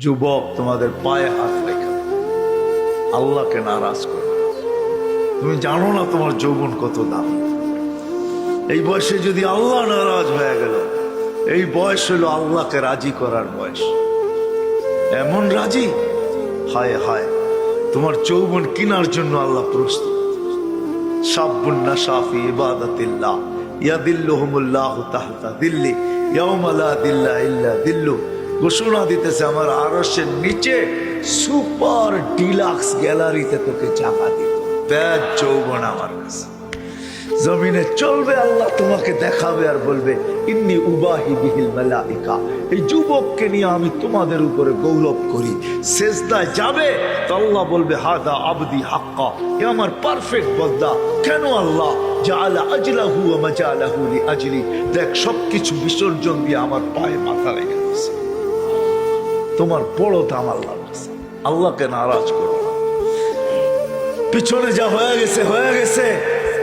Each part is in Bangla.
যুবক, তোমাদের পায়ে হাত রেখে আল্লাহকে নারাজ করো। তুমি জানো না তোমার যৌবন কত দাম। এই বয়সে যদি আল্লাহ নারাজ হয়ে গেল, এই বয়স হলো আল্লাহকে রাজি করার বয়স। এমন রাজি, হায় হায়, তোমার যৌবন কিনার জন্য আল্লাহ প্রস্তুত। শাবুন নাশা ফি ইবাদাতিল্লাহ ইয়াদিল্লুহুমুল্লাহু তাহতা দিল্লি ইয়াউমা লা দিল্লা ইল্লা দিল্লু। ঘোষণা দিতেছে, আমার আরশের নিচে সুপার ডিলাক্স গ্যালারিতে তোকে জায়গা দিব। ব্যাগ যৌবন আমার কাছে। জমিনে চলবে, আল্লাহ তোমাকে দেখাবে আর বলবে, ইন্নী উবাহি বিহিল মালাইকা। এই যুবককে নিয়ে আমি তোমাদের উপরে গৌরব করি। সেজদায় যাবে তো আল্লাহ বলবে, হাদা আবদি হাক্কা, এ আমার পারফেক্ট বন্দা। কেন আল্লাহ? জাআলা আজলাহু ওয়া মাজালাহু লিআজলি। দেখ, সবকিছু বিসর্জন দিয়ে আমার পায়ে মাথা রেখে দিয়েছে। তোমার বড় দাম আল্লাহর কাছে। আল্লাহকে নারাজ করো না। পিছনে যা হয়ে গেছে হয়ে গেছে।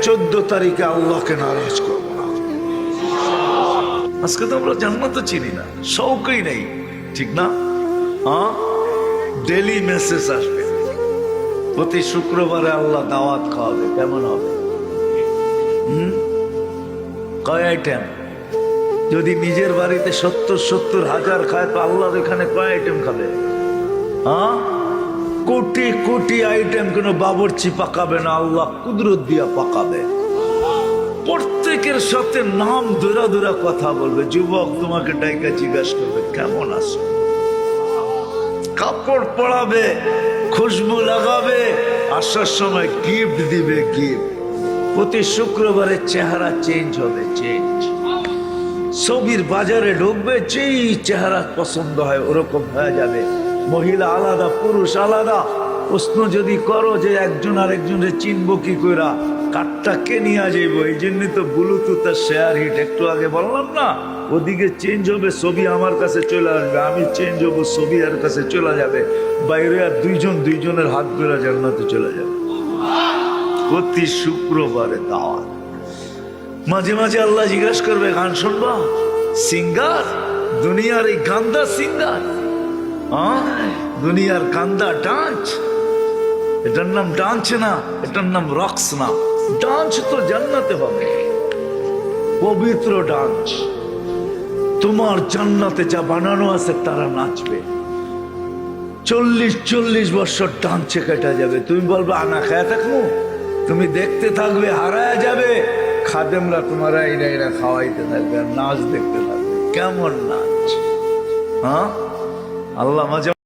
14 তারিখে আল্লাহকে নারাজ করবো না। আজকে তো আমরা জান্নাত চিনি না, শৌকই নেই, ঠিক না? হ্যাঁ, ডেলি মেসেজ আসবে, প্রতি শুক্রবারে আল্লাহ দাওয়াত খাওয়াবে। কেমন হবে? কয় আইটেম? যদি নিজের বাড়িতে 70,000 খায়, তো আল্লাহর এখানে কয় আইটেম খাবে? হ্যাঁ, কোটি কোটি আইটেম। কোনো বাবুর্চি পাকাবে না, আল্লাহ কুদরত দিয়া পাকাবে। প্রত্যেকের সাথে নাম ধরা ধরা কথা বলবে। যুবক তোমাকে ডাইকা জিজ্ঞাসা করবে, কেমন আছো? কাপড় পরাবে, খুশবু লাগাবে, আসার সময় গিফট দিবে, গিফট। প্রতি শুক্রবারে চেহারা চেঞ্জ হবে, চেঞ্জ। ছবির বাজারে ঢুকবে, যেই চেহারা পছন্দ হয় ওরকম হয়ে যাবে। মহিলা আলাদা, পুরুষ আলাদা। প্রশ্ন যদি করো যে একজন আরেকজনের চিনবো কি কইরা, কাঠটা কে নিয়ে যাইব? এই জন্যই তো ব্লুটুথ আর শেয়ার হিট। একটু আগে বললাম না, ওদিকে চেঞ্জ হবে, ছবি আমার কাছে চলে আসবে, আমি চেঞ্জ হবো, ছবি আর কাছে চলে যাবে। বাইরে আর দুইজনের হাত ধরে জান্নাতে চলে যাবে। প্রতি শুক্রবারে দাওয়াত। মাঝে মাঝে আল্লাহ জিজ্ঞাসা করবে, গান শুনবা? সিঙ্গার, দুনিয়ার এই গান্দা সিঙ্গার, দুনিয়ার কান্দা ডান্স। এটার নাম ডান্স না, এটার নাম রক্স না। ডান্স তো জান্নাতে হবে, পবিত্র ডান্স। তোমার জান্নাতে যা বানানো আছে তারা নাচবে। 40 বছর ডান্সে কেটে যাবে। তুমি বলবে আনা খায়া থাকবো, তুমি দেখতে থাকবে, হারায় যাবে। খাদেমরা তোমার এরা খাওয়াইতে থাকবে আর নাচ দেখতে থাকবে। কেমন নাচ! হ্যাঁ, আল্লাহ মাঝে